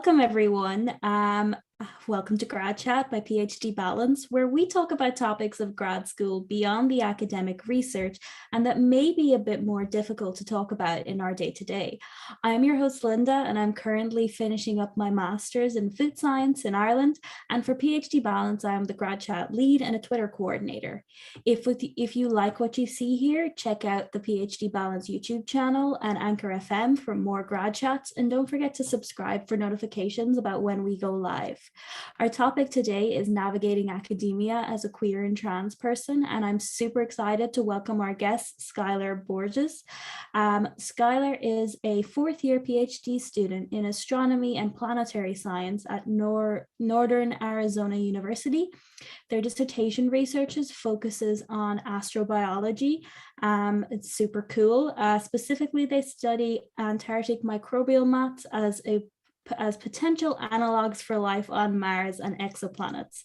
Welcome, everyone. Welcome to Grad Chat by PhD Balance, where we talk about topics of grad school beyond the academic research and that may be a bit more difficult to talk about in our day-to-day. I'm your host, Linda, and I'm currently finishing up my master's in food science in Ireland. And for PhD Balance, I am the Grad Chat lead and a Twitter coordinator. If you like what you see here, check out the PhD Balance YouTube channel and Anchor FM for more grad chats, and don't forget to subscribe for notifications about when we go live. Our topic today is navigating academia as a queer and trans person, and I'm super excited to welcome our guest, Schuyler Borges. Schuyler is a fourth-year PhD student in Astronomy and Planetary Science at Northern Arizona University. Their dissertation research focuses on astrobiology. It's super cool. Specifically, they study Antarctic microbial mats as potential analogs for life on Mars and exoplanets.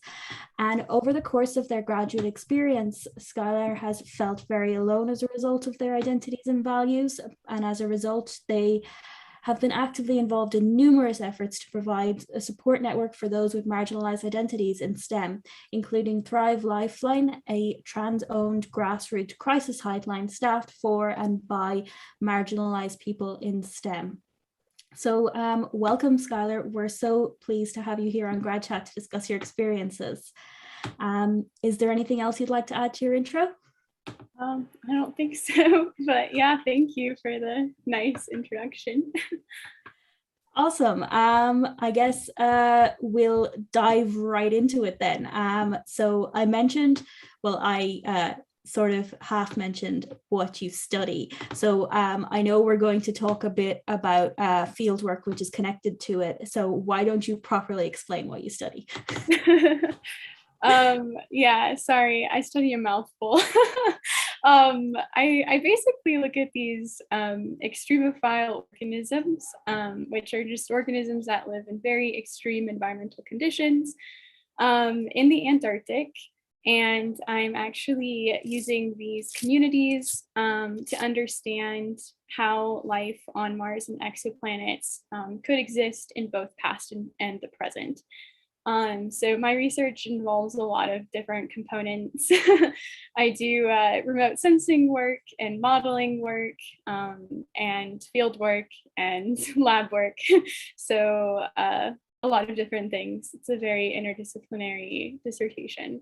And over the course of their graduate experience, Schuyler has felt very alone as a result of their identities and values. And as a result, they have been actively involved in numerous efforts to provide a support network for those with marginalized identities in STEM, including Thrive Lifeline, a trans-owned grassroots crisis hotline staffed for and by marginalized people in STEM. So welcome, Schuyler. We're so pleased to have you here on Grad Chat to discuss your experiences. Is there anything else you'd like to add to your intro? I don't think so, but yeah, thank you for the nice introduction. Awesome. I guess we'll dive right into it then. So I mentioned, I sort of half mentioned what you study. So I know we're going to talk a bit about fieldwork, which is connected to it. So why don't you properly explain what you study? Yeah, sorry, I study a mouthful. I basically look at these extremophile organisms, which are just organisms that live in very extreme environmental conditions in the Antarctic. And I'm actually using these communities to understand how life on Mars and exoplanets could exist in both past and the present. So my research involves a lot of different components. I do remote sensing work and modeling work and field work and lab work. So a lot of different things. It's a very interdisciplinary dissertation.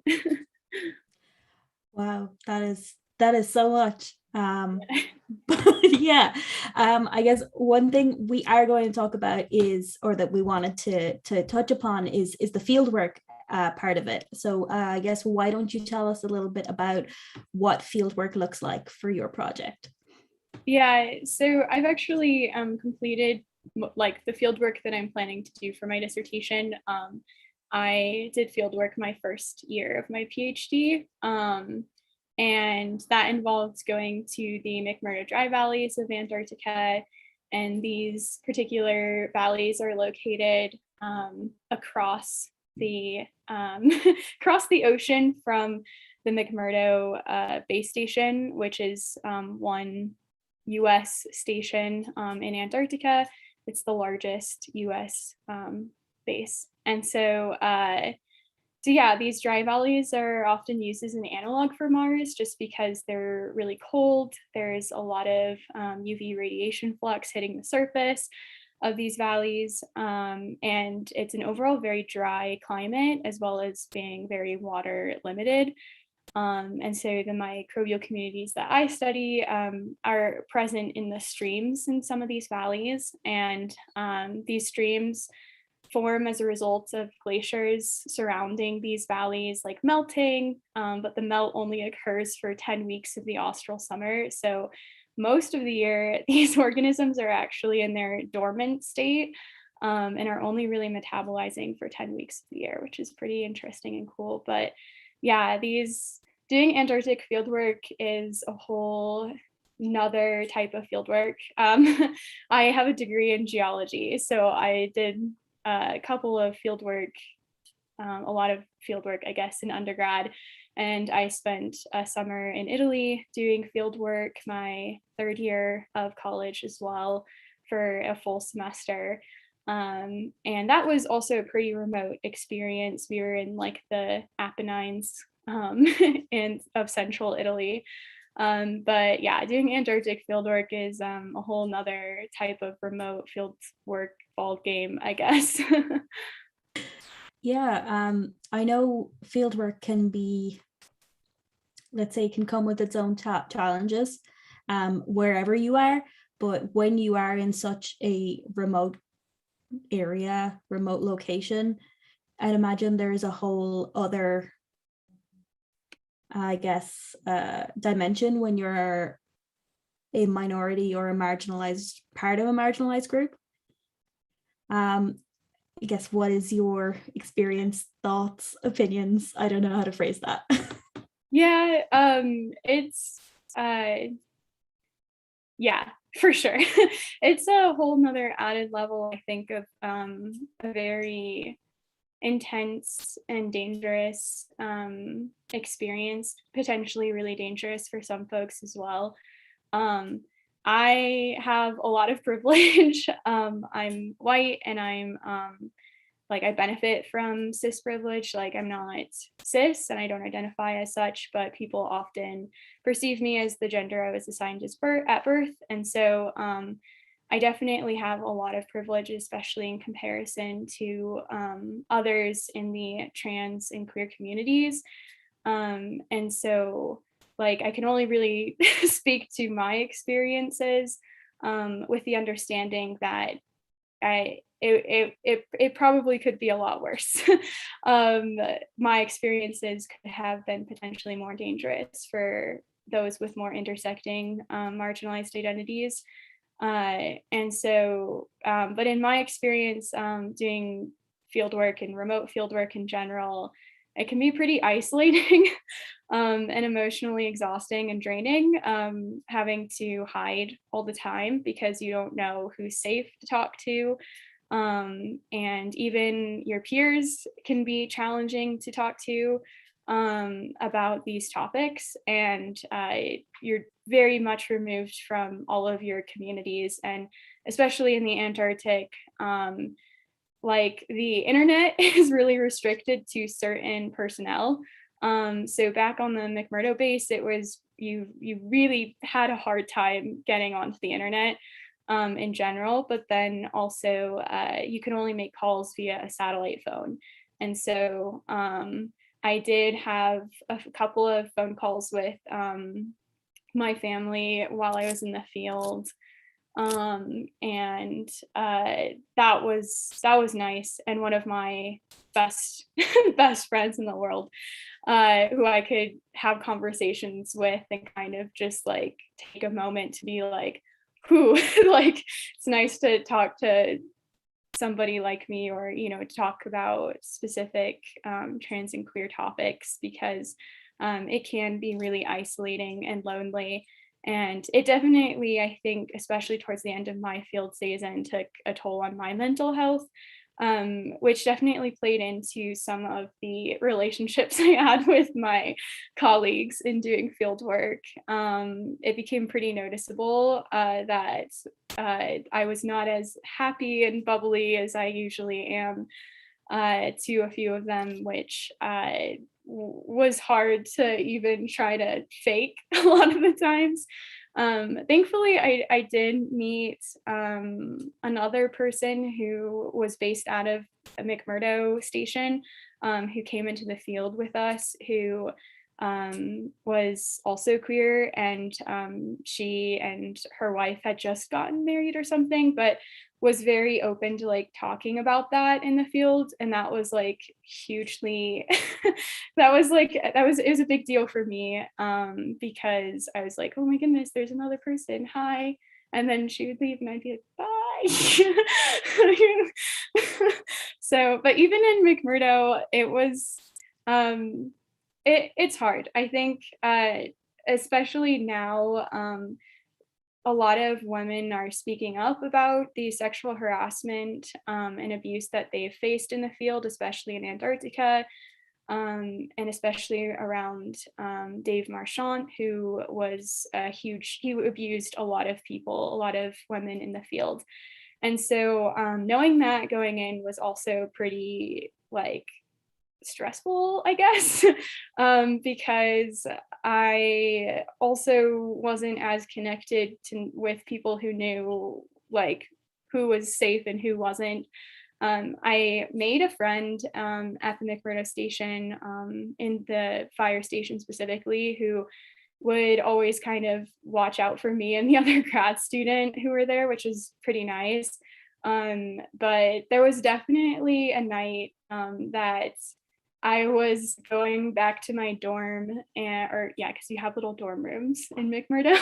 Wow, that is so much. But yeah, I guess one thing we are going to talk about is, or that we wanted to touch upon is the fieldwork part of it. So I guess why don't you tell us a little bit about what fieldwork looks like for your project? Yeah, so I've actually completed like the fieldwork that I'm planning to do for my dissertation. I did fieldwork my first year of my PhD. And that involves going to the McMurdo Dry Valleys of Antarctica. And these particular valleys are located across the ocean from the McMurdo base station, which is one US station in Antarctica. It's the largest US base. And so yeah, these dry valleys are often used as an analog for Mars just because they're really cold. There's a lot of UV radiation flux hitting the surface of these valleys. And it's an overall very dry climate, as well as being very water limited. And so the microbial communities that I study are present in the streams in some of these valleys. And these streams form as a result of glaciers surrounding these valleys like melting, but the melt only occurs for 10 weeks of the austral summer. So most of the year, these organisms are actually in their dormant state and are only really metabolizing for 10 weeks of the year, which is pretty interesting and cool. But yeah, doing Antarctic fieldwork is a whole another type of fieldwork. I have a degree in geology, so I did a couple of fieldwork, a lot of fieldwork, I guess, in undergrad. And I spent a summer in Italy doing fieldwork my third year of college as well for a full semester. And that was also a pretty remote experience. We were in like the Apennines and of central Italy. But yeah, doing Antarctic fieldwork is a whole nother type of remote field work ball game, I guess. Yeah, I know fieldwork can be, let's say, can come with its own challenges wherever you are. But when you are in such a remote area, remote location, I'd imagine there's a whole other, I guess, dimension when you're a minority or a marginalized part of a marginalized group. I guess, what is your experience, thoughts, opinions? I don't know how to phrase that. Yeah, it's yeah, for sure. It's a whole nother added level, I think, of a very intense and dangerous experience, potentially really dangerous for some folks as well. Um, I have a lot of privilege. I'm white and I'm like I benefit from cis privilege. Like I'm not cis and I don't identify as such, but people often perceive me as the gender I was assigned at birth. And so I definitely have a lot of privilege, especially in comparison to others in the trans and queer communities. And so like I can only really speak to my experiences with the understanding that it probably could be a lot worse. My experiences could have been potentially more dangerous for those with more intersecting marginalized identities. And so, but in my experience doing fieldwork and remote fieldwork in general, it can be pretty isolating and emotionally exhausting and draining, having to hide all the time because you don't know who's safe to talk to. And even your peers can be challenging to talk to about these topics. And you're very much removed from all of your communities. And especially in the Antarctic, like the internet is really restricted to certain personnel. So back on the McMurdo base, it was you really had a hard time getting onto the internet in general, but then also you can only make calls via a satellite phone. And so I did have a couple of phone calls with my family while I was in the field. And that was nice. And one of my best best friends in the world, who I could have conversations with and kind of just like take a moment to be like, who like it's nice to talk to somebody like me, or to talk about specific trans and queer topics, because it can be really isolating and lonely. And it definitely, I think, especially towards the end of my field season, took a toll on my mental health, which definitely played into some of the relationships I had with my colleagues in doing field work. It became pretty noticeable that I was not as happy and bubbly as I usually am to a few of them, which was hard to even try to fake a lot of the times. Thankfully, I did meet another person who was based out of a McMurdo station, who came into the field with us, who was also queer, and she and her wife had just gotten married or something, but was very open to like talking about that in the field. And that was like hugely it was a big deal for me, because I was like, oh my goodness, there's another person, hi. And then she would leave and I'd be like, bye. So, but even in McMurdo, it was it's hard, I think, especially now. A lot of women are speaking up about the sexual harassment and abuse that they've faced in the field, especially in Antarctica, and especially around Dave Marchant, who was he abused a lot of people, a lot of women in the field. And so knowing that going in was also pretty like stressful, I guess, because I also wasn't as connected with people who knew like who was safe and who wasn't. I made a friend at the McMurdo station, in the fire station specifically, who would always kind of watch out for me and the other grad student who were there, which was pretty nice. But there was definitely a night that I was going back to my dorm, or yeah, because you have little dorm rooms in McMurdo.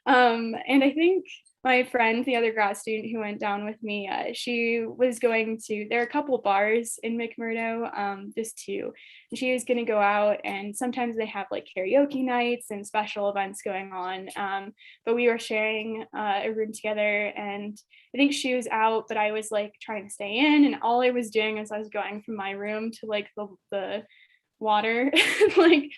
And I think my friend, the other grad student who went down with me, she was going to, there are a couple bars in McMurdo, just two. And she was going to go out, and sometimes they have like karaoke nights and special events going on. But we were sharing a room together, and I think she was out, but I was like trying to stay in. And all I was doing is I was going from my room to like the water, like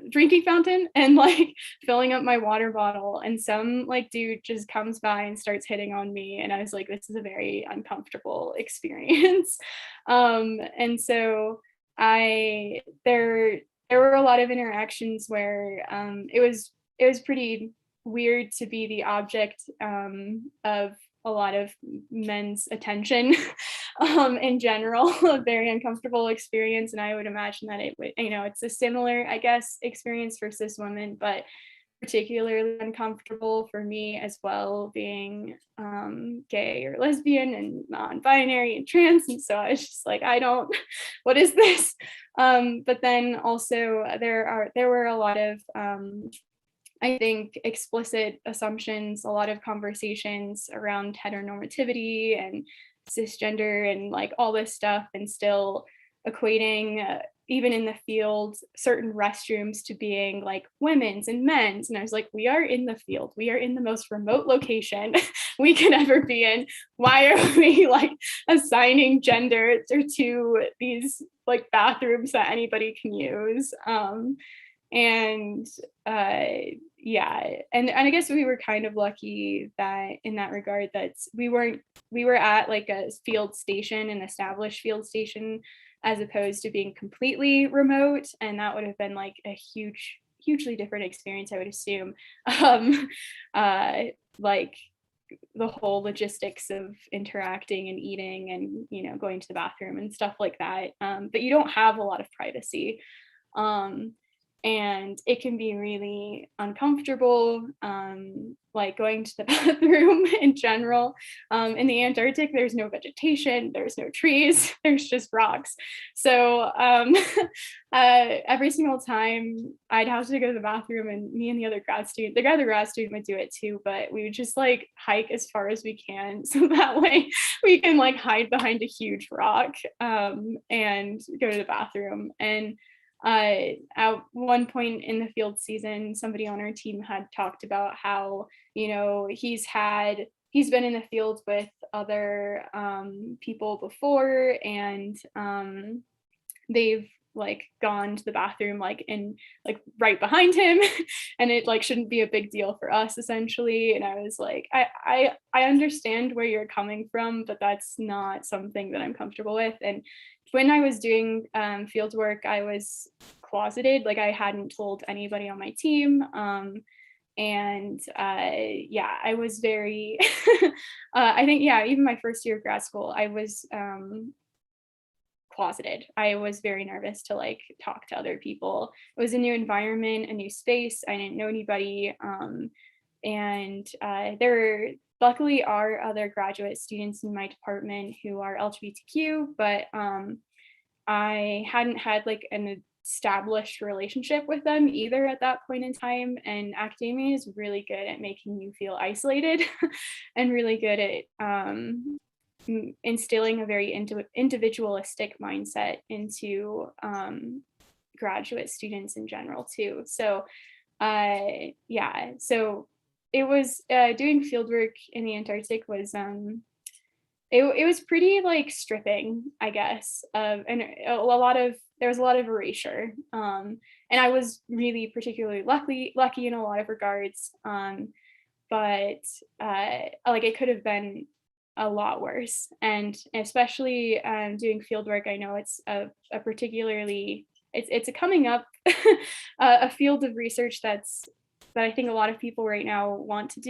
drinking fountain, and like filling up my water bottle, and some like dude just comes by and starts hitting on me, and I was like, this is a very uncomfortable experience. And so there were a lot of interactions where it was pretty weird to be the object of a lot of men's attention in general, a very uncomfortable experience. And I would imagine that it would, you know, it's a similar, I guess, experience for cis women, but particularly uncomfortable for me as well, being gay or lesbian and non-binary and trans. And so I was just like, I don't, what is this? But then also there were a lot of I think explicit assumptions, a lot of conversations around heteronormativity and cisgender and like all this stuff, and still equating even in the field certain restrooms to being like women's and men's. And I was like, we are in the field, we are in the most remote location we could ever be in. Why are we like assigning gender to these like bathrooms that anybody can use? And yeah, and I guess we were kind of lucky that in that regard that we were at like a field station, an established field station, as opposed to being completely remote, and that would have been like a hugely different experience, I would assume. Like the whole logistics of interacting and eating and, you know, going to the bathroom and stuff like that, but you don't have a lot of privacy. And it can be really uncomfortable, like going to the bathroom in general. In the Antarctic, there's no vegetation, there's no trees, there's just rocks. So every single time I'd have to go to the bathroom, and me and the other grad student would do it too, but we would just like hike as far as we can, so that way we can like hide behind a huge rock and go to the bathroom. And at one point in the field season, somebody on our team had talked about how, you know, he's been in the field with other people before, and they've like gone to the bathroom like in like right behind him and it like shouldn't be a big deal for us, essentially. And I was like, I understand where you're coming from, but that's not something that I'm comfortable with. And when I was doing field work, I was closeted, like I hadn't told anybody on my team. And yeah, I was very I think, yeah, even my first year of grad school, I was closeted. I was very nervous to like talk to other people. It was a new environment, a new space. I didn't know anybody. And there luckily are other graduate students in my department who are LGBTQ, but I hadn't had like an established relationship with them either at that point in time. And academia is really good at making you feel isolated and really good at instilling a very individualistic mindset into graduate students in general too. So yeah, so it was doing fieldwork in the Antarctic was it was pretty like stripping, I guess, and there was a lot of erasure, and I was really particularly lucky in a lot of regards. but like it could have been a lot worse. And especially doing field work, I know it's a particularly it's a coming up a field of research that I think a lot of people right now want to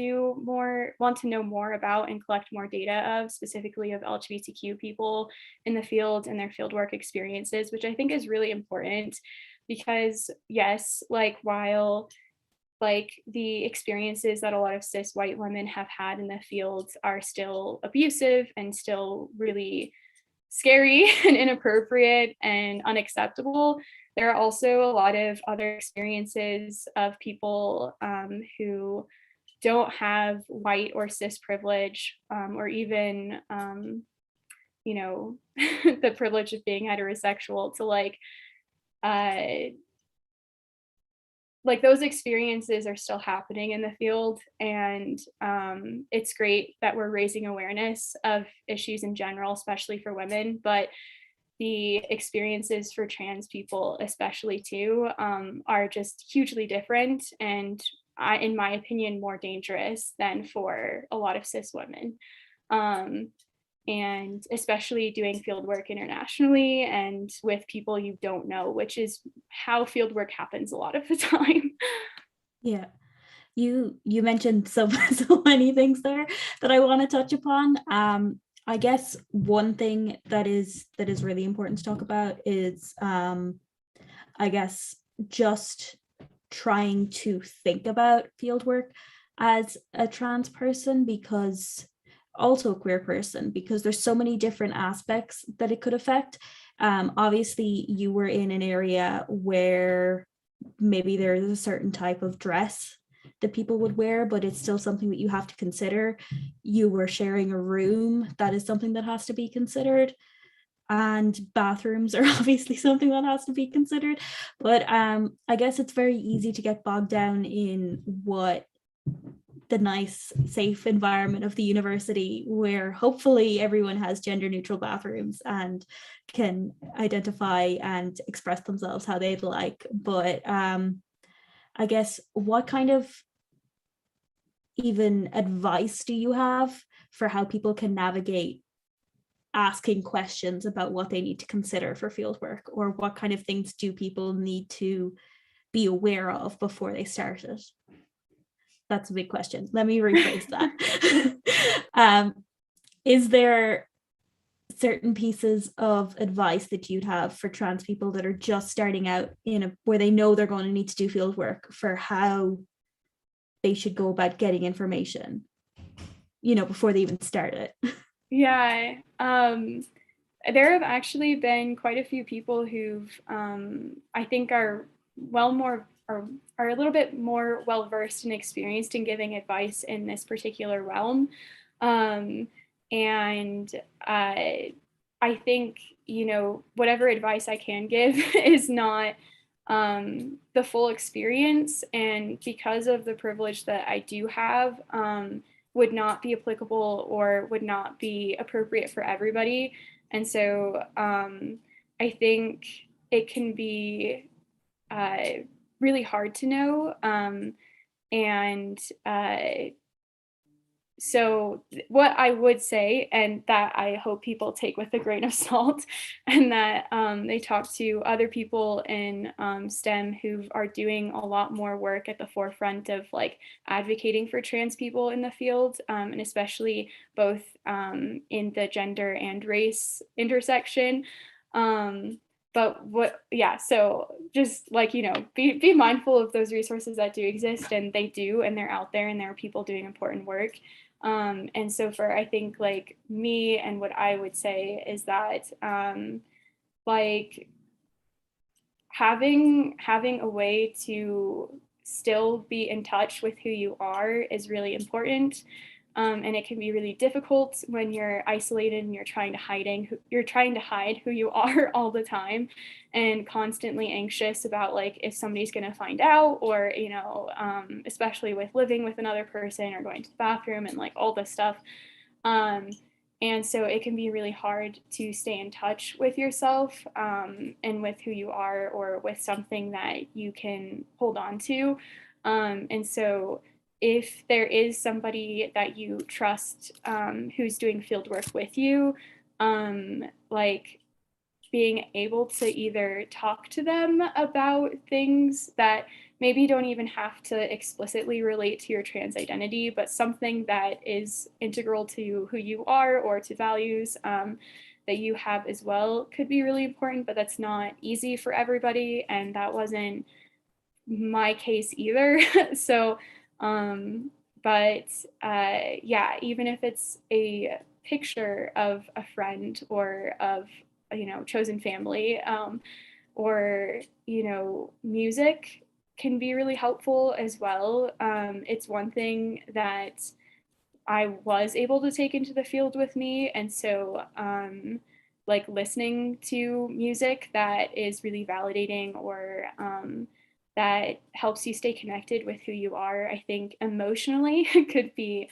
know more about and collect more data of, specifically of LGBTQ people in the field and their fieldwork experiences, which I think is really important because yes, like while like the experiences that a lot of cis white women have had in the field are still abusive and still really scary and inappropriate and unacceptable, there are also a lot of other experiences of people who don't have white or cis privilege, or even you know the privilege of being heterosexual, to uh, like those experiences are still happening in the field. And it's great that we're raising awareness of issues in general, especially for women, but the experiences for trans people especially too are just hugely different, and in my opinion more dangerous than for a lot of cis women. And especially doing field work internationally and with people you don't know, which is how field work happens a lot of the time. Yeah. You mentioned so so many things there that I want to touch upon. I guess one thing that is really important to talk about is I guess just trying to think about fieldwork as a trans person, because also a queer person, because there's so many different aspects that it could affect. Obviously, you were in an area where maybe there's a certain type of dress that people would wear, but it's still something that you have to consider. You were sharing a room, that is something that has to be considered. And bathrooms are obviously something that has to be considered. But I guess it's very easy to get bogged down in what the nice, safe environment of the university, where hopefully everyone has gender neutral bathrooms and can identify and express themselves how they'd like. But I guess what kind of even advice do you have for how people can navigate asking questions about what they need to consider for fieldwork, or what kind of things do people need to be aware of before they start it? That's a big question. Let me rephrase that. Is there certain pieces of advice that you'd have for trans people that are just starting out where they know they're going to need to do field work, for how they should go about getting information, before they even start it? Yeah, there have actually been quite a few people who've I think are a little bit more well versed and experienced in giving advice in this particular realm. And I think, whatever advice I can give is not the full experience, and because of the privilege that I do have, would not be applicable or would not be appropriate for everybody. And so I think it can be really hard to know. And so what I would say, and that I hope people take with a grain of salt, and that they talk to other people in STEM who are doing a lot more work at the forefront of like advocating for trans people in the field, and especially both in the gender and race intersection. So just like, be mindful of those resources that do exist, and they do, and they're out there, and there are people doing important work. And so for, I think, like me, and what I would say is that like having a way to still be in touch with who you are is really important. And it can be really difficult when you're isolated and you're trying to hide who you are all the time, and constantly anxious about like if somebody's going to find out, or especially with living with another person or going to the bathroom and like all this stuff. And so it can be really hard to stay in touch with yourself, and with who you are, or with something that you can hold on to. And so if there is somebody that you trust who's doing field work with you, like being able to either talk to them about things that maybe don't even have to explicitly relate to your trans identity, but something that is integral to who you are or to values that you have as well could be really important, but that's not easy for everybody. And that wasn't my case either. So, yeah, even if it's a picture of a friend or of, chosen family, or, music can be really helpful as well. It's one thing that I was able to take into the field with me. And so, like listening to music that is really validating or that helps you stay connected with who you are, I think emotionally could be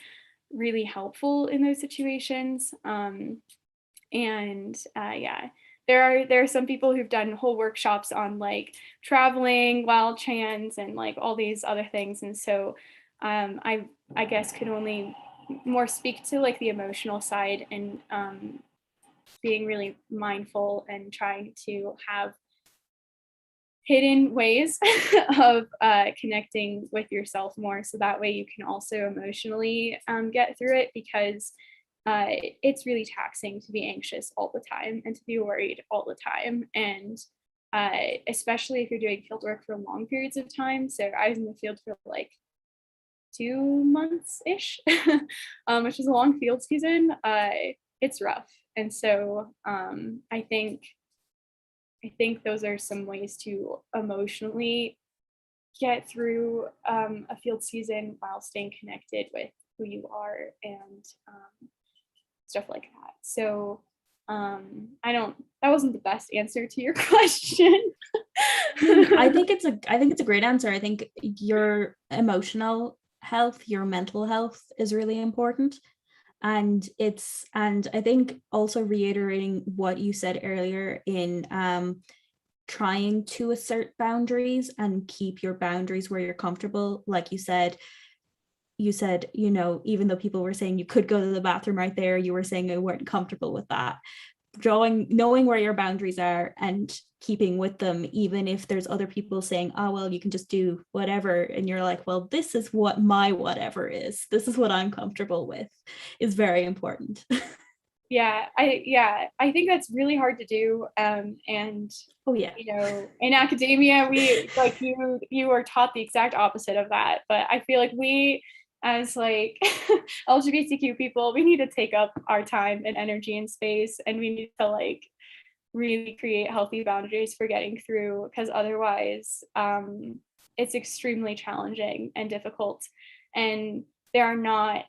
really helpful in those situations. Yeah, there are some people who've done whole workshops on like traveling while trans and like all these other things. And so I guess could only more speak to like the emotional side and being really mindful and trying to have hidden ways of connecting with yourself more, so that way you can also emotionally get through it, because it's really taxing to be anxious all the time and to be worried all the time, and especially if you're doing field work for long periods of time. So I was in the field for like 2 months ish, which is a long field season. It's rough, and so I think those are some ways to emotionally get through a field season while staying connected with who you are and stuff like that. So that wasn't the best answer to your question. I think it's a great answer. I think your emotional health, your mental health is really important. And I think also reiterating what you said earlier in trying to assert boundaries and keep your boundaries where you're comfortable. Like you said, even though people were saying you could go to the bathroom right there, you were saying you weren't comfortable with that. Knowing where your boundaries are and keeping with them, even if there's other people saying, oh, well, you can just do whatever. And you're like, well, this is what my whatever is. This is what I'm comfortable with, is very important. I think that's really hard to do. And oh yeah, in academia, we like you are taught the exact opposite of that. But I feel like we, as like LGBTQ people, we need to take up our time and energy and space, and we need to like really create healthy boundaries for getting through, because otherwise it's extremely challenging and difficult, and there are not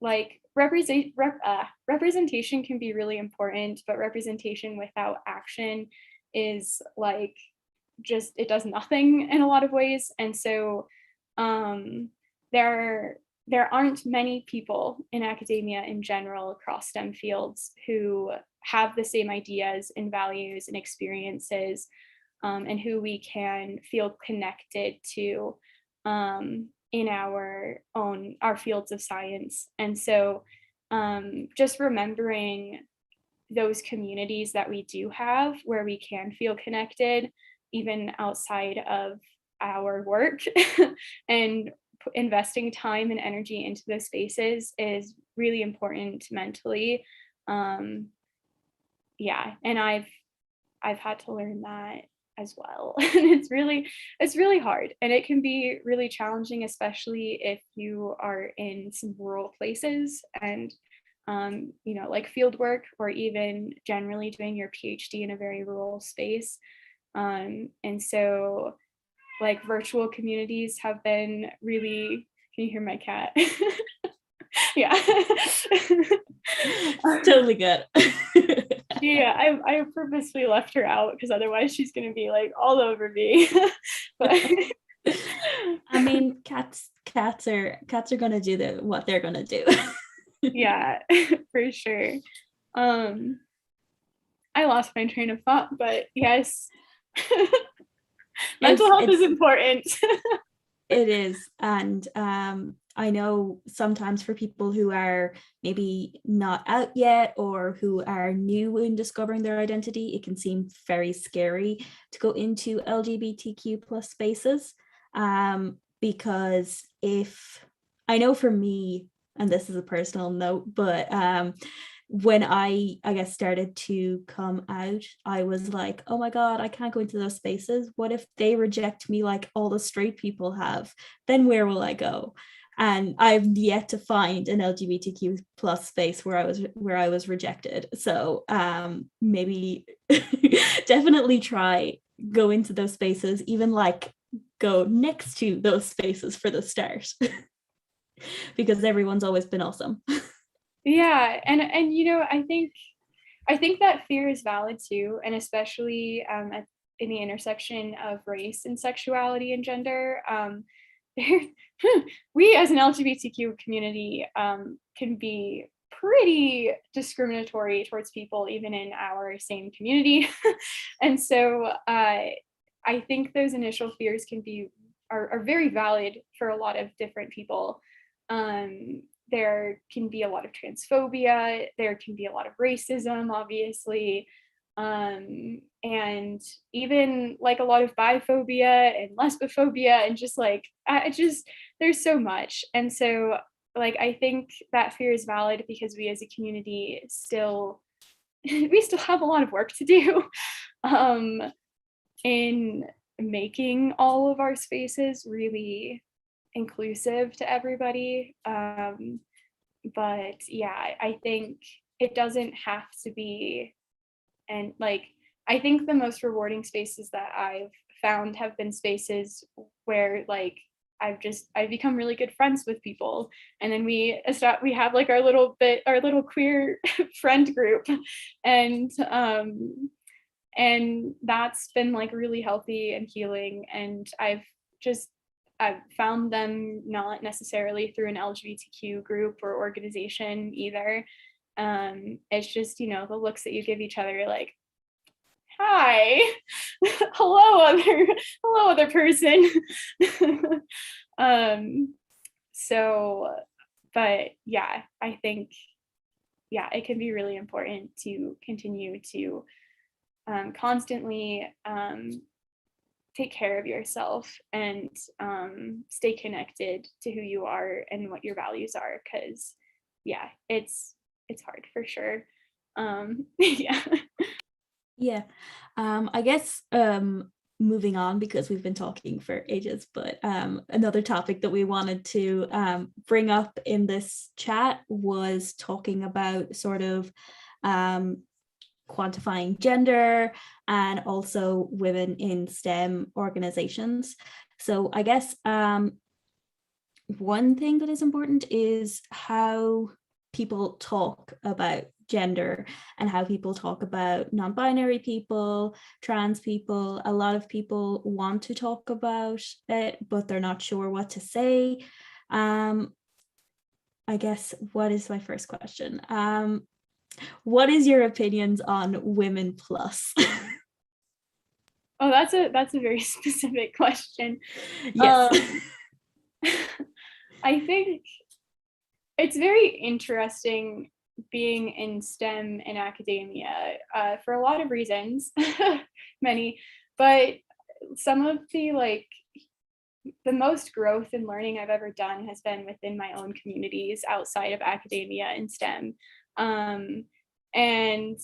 like representation can be really important, but representation without action is like just it does nothing in a lot of ways. And so there aren't many people in academia in general across STEM fields who have the same ideas and values and experiences, and who we can feel connected to in our fields of science. And so just remembering those communities that we do have where we can feel connected even outside of our work and investing time and energy into those spaces is really important mentally. And I've had to learn that as well. And it's really hard, and it can be really challenging, especially if you are in some rural places and like field work, or even generally doing your PhD in a very rural space. And so like virtual communities have been really, can you hear my cat? Yeah. totally good. Yeah, I purposely left her out because otherwise she's gonna be like all over me. But I mean, cats are gonna do what they're gonna do. Yeah, for sure. I lost my train of thought, but yes, mental health is important. It is, and I know sometimes for people who are maybe not out yet or who are new in discovering their identity, it can seem very scary to go into LGBTQ plus spaces. Because if I know for me, and this is a personal note, but when I guess started to come out, I was like, oh my God, I can't go into those spaces. What if they reject me like all the straight people have? Then where will I go? And I've yet to find an LGBTQ plus space where I was rejected. So maybe definitely try go into those spaces, even like go next to those spaces for the start. Because everyone's always been awesome. Yeah, and I think that fear is valid too, and especially in the intersection of race and sexuality and gender. We as an LGBTQ community can be pretty discriminatory towards people even in our same community. And so I think those initial fears are very valid for a lot of different people. There can be a lot of transphobia, there can be a lot of racism, obviously, and even like a lot of biphobia and lesbophobia, and just like there's so much. And so like I think that fear is valid because we as a community still we still have a lot of work to do in making all of our spaces really inclusive to everybody. But yeah, I think it doesn't have to be, and like I think the most rewarding spaces that I've found have been spaces where like I've become really good friends with people, and then we have like our little queer friend group, and that's been like really healthy and healing. And I've found them not necessarily through an LGBTQ group or organization either. It's just, you know, the looks that you give each other, like, hi, hello other person. So, but yeah, I think, yeah, it can be really important to continue to constantly take care of yourself and stay connected to who you are and what your values are, because yeah, it's hard for sure. Yeah. Yeah. I guess moving on, because we've been talking for ages, but another topic that we wanted to bring up in this chat was talking about sort of quantifying gender and also women in STEM organizations. So I guess one thing that is important is how people talk about gender and how people talk about non-binary people, trans people. A lot of people want to talk about it, but they're not sure what to say. I guess, what is my first question? What is your opinions on women plus? Oh, that's a very specific question. Yes. I think it's very interesting being in STEM in academia for a lot of reasons, many, but some of the most growth and learning I've ever done has been within my own communities outside of academia and STEM. And and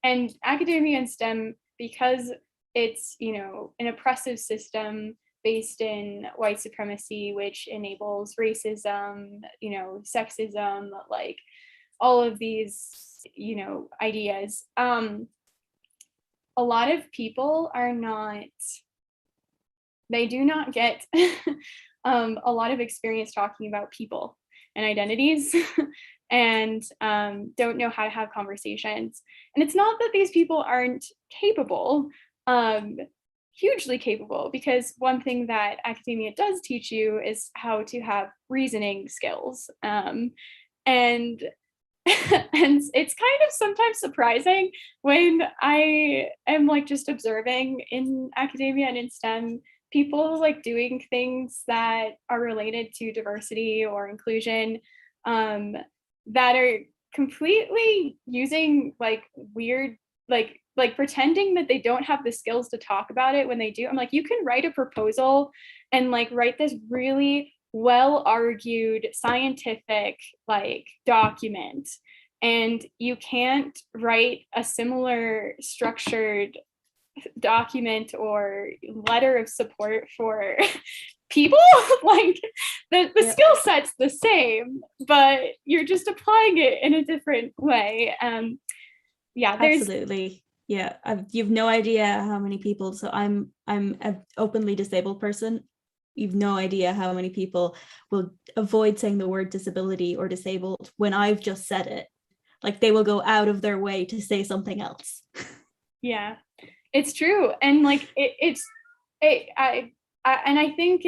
and academia and STEM, because it's, you know, an oppressive system based in white supremacy, which enables racism, you know, sexism, like all of these, you know, ideas. A lot of people they do not get a lot of experience talking about people and identities and don't know how to have conversations. And it's not that these people aren't capable, hugely capable, because one thing that academia does teach you is how to have reasoning skills. And and it's kind of sometimes surprising when I am like just observing in academia and in STEM people like doing things that are related to diversity or inclusion that are completely using like weird, like pretending that they don't have the skills to talk about it when they do. I'm like, you can write a proposal and like write this really well argued scientific like document, and you can't write a similar structured document or letter of support for people. Like the skill set's the same, but you're just applying it in a different way. Yeah, there's absolutely. Yeah, you've no idea how many people. So I'm an openly disabled person. You've no idea how many people will avoid saying the word disability or disabled when I've just said it. Like they will go out of their way to say something else. Yeah, it's true. And like I think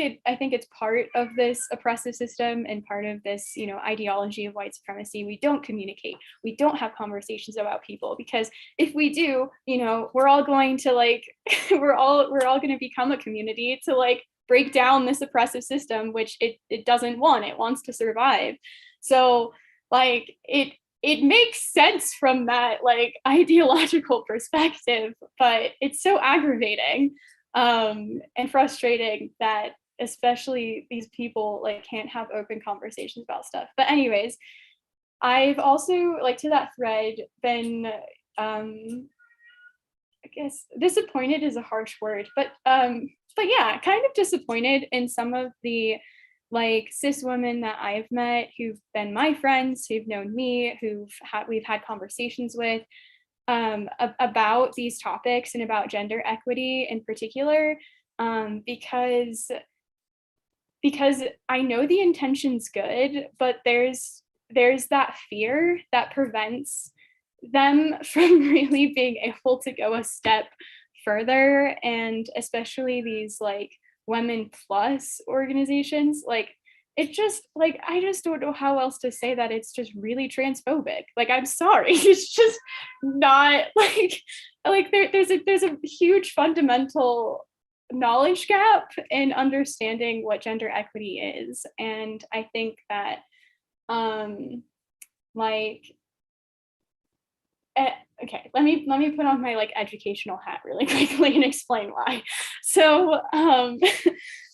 it's part of this oppressive system and part of this, you know, ideology of white supremacy. We don't communicate. We don't have conversations about people, because if we do, you know, we're all going to like we're all going to become a community to like break down this oppressive system, which it doesn't want. It wants to survive. So like it makes sense from that like ideological perspective, but it's so aggravating and frustrating that especially these people like can't have open conversations about stuff. But anyways, I've also like to that thread been I guess disappointed is a harsh word, but yeah, kind of disappointed in some of the like cis women that I've met who've been my friends, who've known me, we've had conversations with about these topics and about gender equity in particular, because I know the intention's good, but there's that fear that prevents them from really being able to go a step further. And especially these like women plus organizations, like it just like I just don't know how else to say that. It's just really transphobic. Like I'm sorry, it's just not like there's a huge fundamental knowledge gap in understanding what gender equity is. And I think that like okay, let me put on my like educational hat really quickly and explain why. So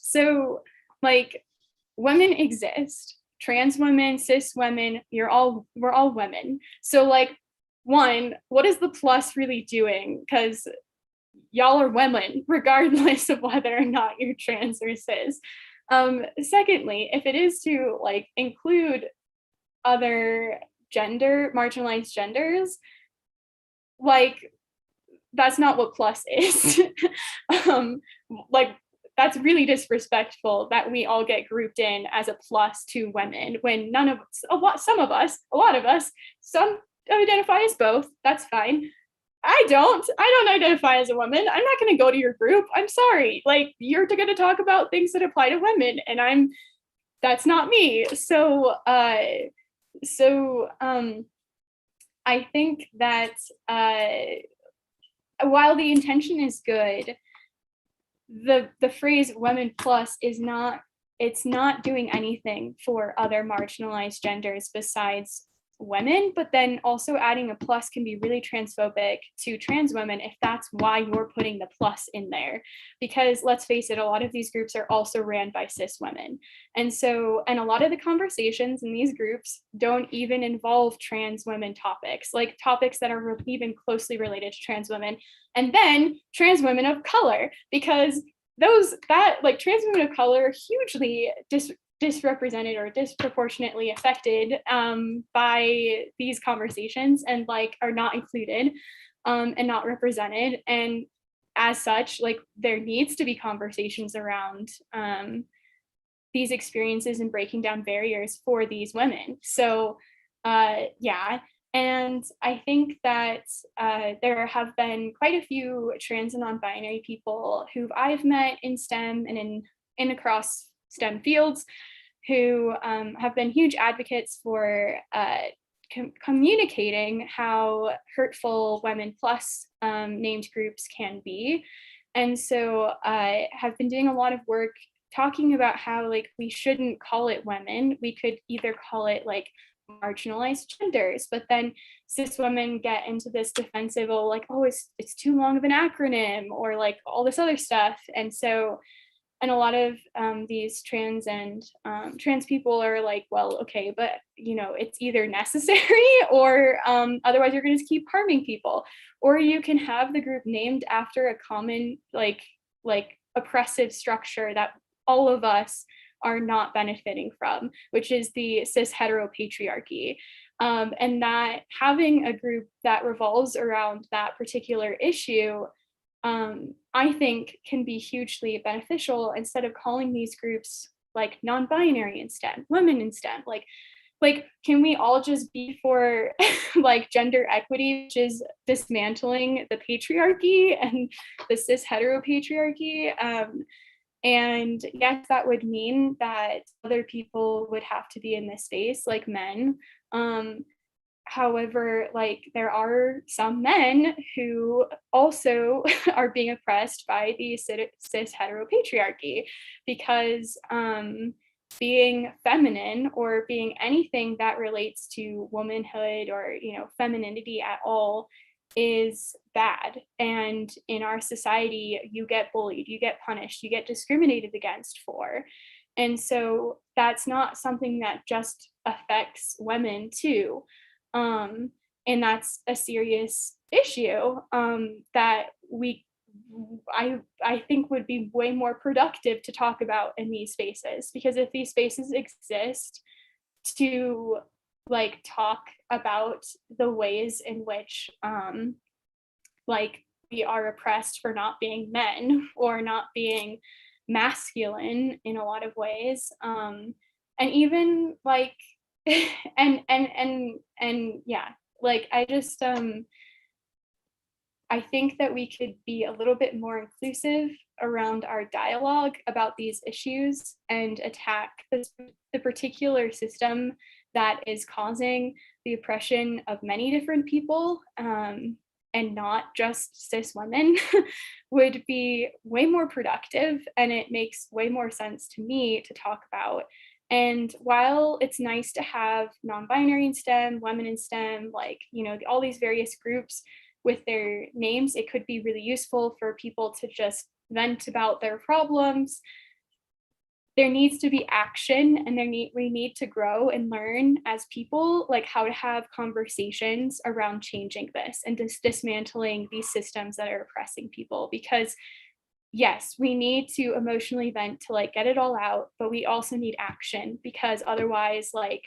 so like women exist, trans women, cis women, we're all women. So like one, what is the plus really doing? Because y'all are women regardless of whether or not you're trans or cis. Secondly, if it is to like include other marginalized genders, like that's not what plus is. Like that's really disrespectful that we all get grouped in as a plus to women when a lot of us, some identify as both. That's fine. I don't identify as a woman. I'm not going to go to your group. I'm sorry. Like you're going to talk about things that apply to women, and that's not me. So I think that while the intention is good, the phrase women plus it's not doing anything for other marginalized genders besides women. But then also adding a plus can be really transphobic to trans women if that's why you're putting the plus in there. Because let's face it, a lot of these groups are also ran by cis women. And a lot of the conversations in these groups don't even involve trans women topics, like topics that are even closely related to trans women. And then trans women of color, because trans women of color are hugely disrepresented or disproportionately affected by these conversations, and like are not included and not represented. And as such, like there needs to be conversations around these experiences and breaking down barriers for these women. So yeah. And I think that there have been quite a few trans and non-binary people who I've met in STEM and in across STEM fields who have been huge advocates for communicating how hurtful women plus named groups can be. And so I have been doing a lot of work talking about how like we shouldn't call it women. We could either call it like marginalized genders, but then cis women get into this defensive, oh, like, oh, it's too long of an acronym, or like all this other stuff. And so, and a lot of these trans people are like, well, okay, but you know, it's either necessary or otherwise you're going to keep harming people, or you can have the group named after a common like oppressive structure that all of us are not benefiting from, which is the cis heteropatriarchy. And that having a group that revolves around that particular issue, I think can be hugely beneficial, instead of calling these groups like non-binary in STEM, women in STEM, like can we all just be for like gender equity, which is dismantling the patriarchy and the cis heteropatriarchy? And yes, that would mean that other people would have to be in this space, like men. However, like there are some men who also are being oppressed by the cis heteropatriarchy, because being feminine or being anything that relates to womanhood or, you know, femininity at all is bad. And in our society, you get bullied, you get punished, you get discriminated against for. And so that's not something that just affects women too. And that's a serious issue that I think would be way more productive to talk about in these spaces, because if these spaces exist to like talk about the ways in which like we are oppressed for not being men or not being masculine in a lot of ways, and even like and yeah, like I just I think that we could be a little bit more inclusive around our dialogue about these issues and attack the particular system that is causing the oppression of many different people, and not just cis women, would be way more productive, and it makes way more sense to me to talk about. And while it's nice to have non-binary in STEM, women in STEM, like, you know, all these various groups with their names, it could be really useful for people to just vent about their problems. There needs to be action, and we need to grow and learn as people, like how to have conversations around changing this and dismantling these systems that are oppressing people. Because yes, we need to emotionally vent to like get it all out, but we also need action, because otherwise like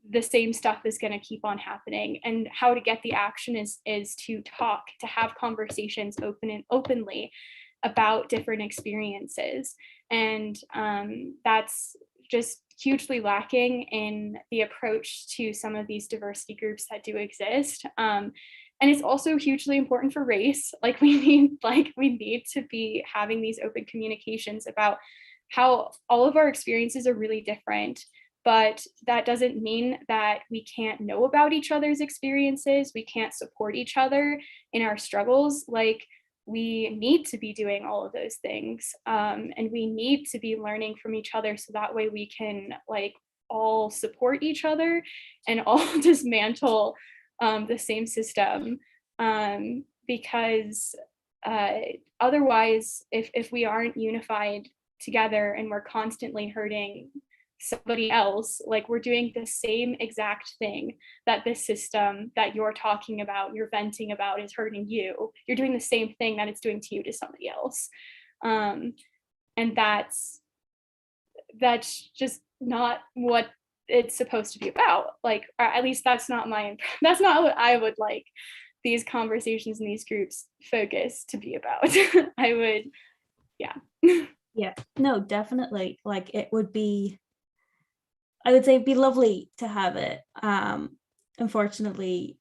the same stuff is going to keep on happening. And how to get the action is to talk, to have conversations openly about different experiences. And that's just hugely lacking in the approach to some of these diversity groups that do exist. And it's also hugely important for race. Like we need to be having these open communications about how all of our experiences are really different, but that doesn't mean that we can't know about each other's experiences. We can't support each other in our struggles. Like we need to be doing all of those things, and we need to be learning from each other, so that way we can like all support each other and all dismantle the same system, because otherwise, if we aren't unified together and we're constantly hurting somebody else, like we're doing the same exact thing that this system that you're talking about, you're venting about, is hurting you. You're doing the same thing that it's doing to you to somebody else, and that's just not what it's supposed to be about. Like, or at least that's not what I would like these conversations in these groups focus to be about. I would, yeah, no, definitely. Like it would be, I would say it'd be lovely to have it. Unfortunately,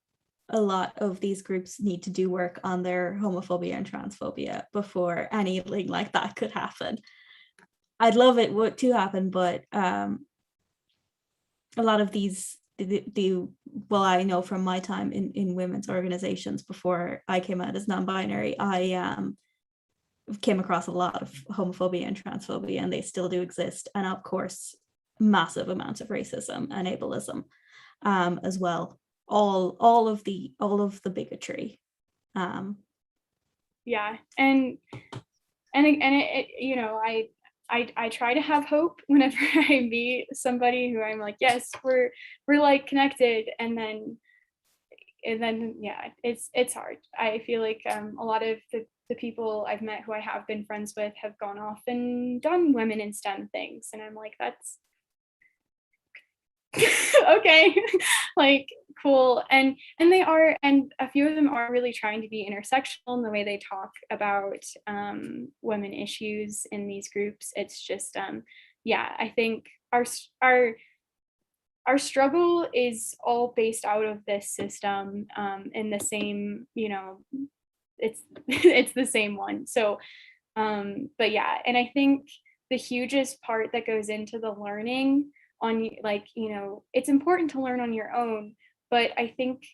a lot of these groups need to do work on their homophobia and transphobia before anything like that could happen. I'd love it to happen, but a lot of these, well, I know from my time in women's organizations before I came out as non-binary, came across a lot of homophobia and transphobia, and they still do exist. And of course, massive amounts of racism and ableism as well. All of the bigotry. Yeah, and it, you know, I try to have hope whenever I meet somebody who I'm like, yes, we're like connected, and then yeah, it's hard. I feel like a lot of the people I've met who I have been friends with have gone off and done women in STEM things, and I'm like, that's okay, like cool. And they are, and a few of them are really trying to be intersectional in the way they talk about women issues in these groups. It's just yeah, I think our struggle is all based out of this system, in the same, you know, it's it's the same one. So but yeah, and I think the hugest part that goes into the learning on, like, you know, it's important to learn on your own, but I think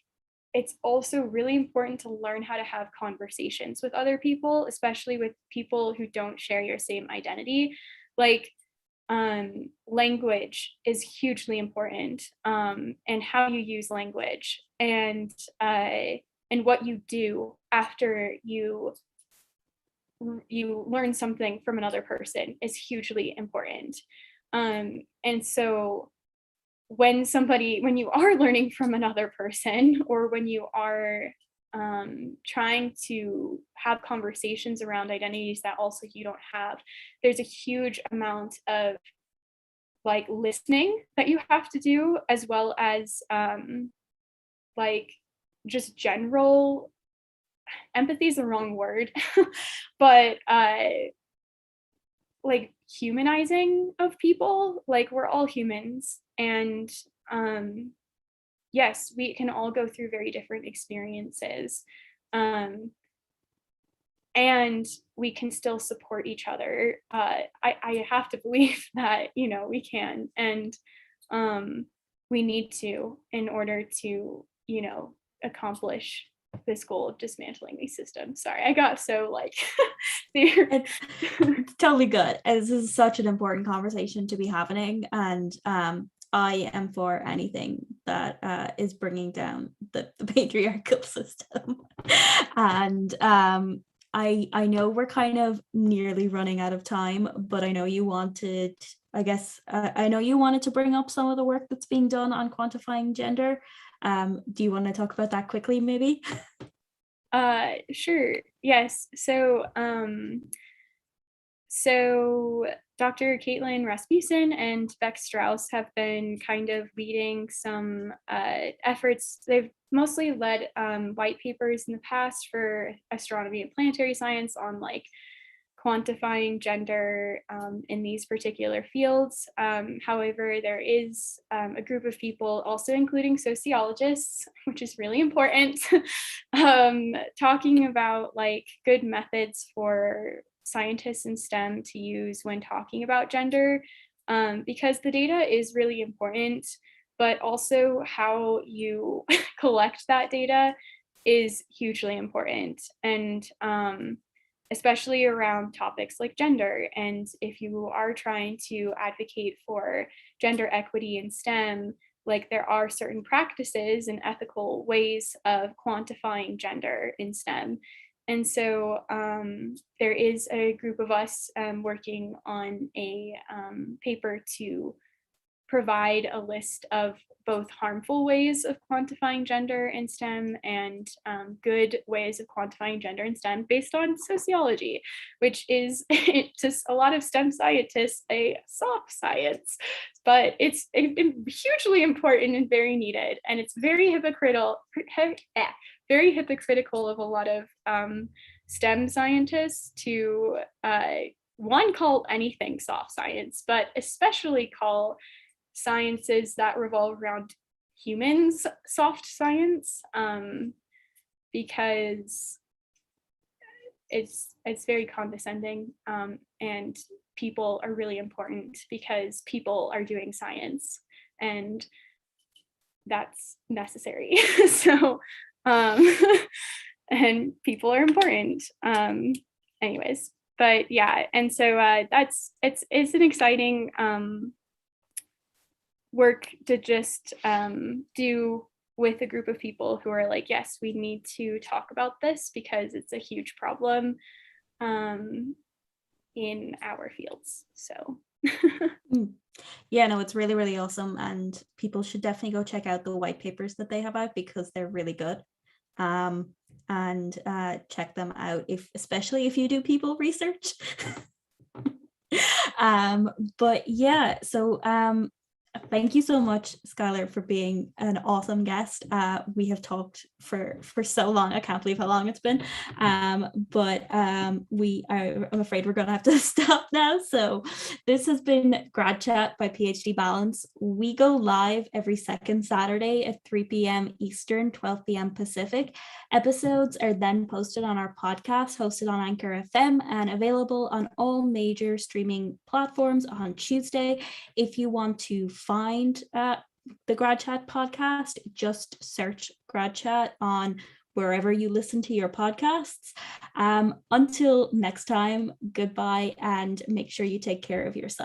it's also really important to learn how to have conversations with other people, especially with people who don't share your same identity. Like language is hugely important, and how you use language, and what you do after you learn something from another person is hugely important. And so when you are learning from another person, or when you are trying to have conversations around identities that also you don't have, there's a huge amount of like listening that you have to do, as well as like just general empathy is the wrong word, but like humanizing of people. Like, we're all humans, and yes, we can all go through very different experiences, and we can still support each other. I have to believe that, you know, we can, and we need to, in order to, you know, accomplish this goal of dismantling these systems. Sorry, I got so like it's totally good. This is such an important conversation to be happening, and I am for anything that is bringing down the patriarchal system. And I know we're kind of nearly running out of time, but I know you wanted, I know you wanted to bring up some of the work that's being done on quantifying gender. Do you want to talk about that quickly, maybe? Sure. Yes. So Dr. Caitlin Rasmussen and Beck Strauss have been kind of leading some efforts. They've mostly led white papers in the past for astronomy and planetary science on like quantifying gender in these particular fields. However, there is a group of people, also including sociologists, which is really important, talking about like good methods for scientists in STEM to use when talking about gender, because the data is really important, but also how you collect that data is hugely important. And especially around topics like gender. And if you are trying to advocate for gender equity in STEM, like there are certain practices and ethical ways of quantifying gender in STEM. And so there is a group of us working on a paper to provide a list of both harmful ways of quantifying gender in STEM and good ways of quantifying gender in STEM based on sociology, which is just a lot of STEM scientists say soft science, but it's hugely important and very needed. And it's very hypocritical of a lot of STEM scientists to one, call anything soft science, but especially call sciences that revolve around humans soft science, because it's very condescending, and people are really important because people are doing science, and that's necessary. So and people are important. Anyways, But yeah, and so it's an exciting work to just do with a group of people who are like, yes, we need to talk about this because it's a huge problem in our fields. So yeah, no, it's really, really awesome. And people should definitely go check out the white papers that they have out because they're really good. And check them out, especially if you do people research. But yeah, so thank you so much, Schuyler, for being an awesome guest. We have talked for so long. I can't believe how long it's been. But I'm afraid we're going to have to stop now. So this has been Grad Chat by PhD Balance. We go live every second Saturday at 3 p.m. Eastern, 12 p.m. Pacific. Episodes are then posted on our podcast, hosted on Anchor FM, and available on all major streaming platforms on Tuesday. If you want to find the Grad Chat podcast, just search Grad Chat on wherever you listen to your podcasts. Until next time, goodbye, and make sure you take care of yourself.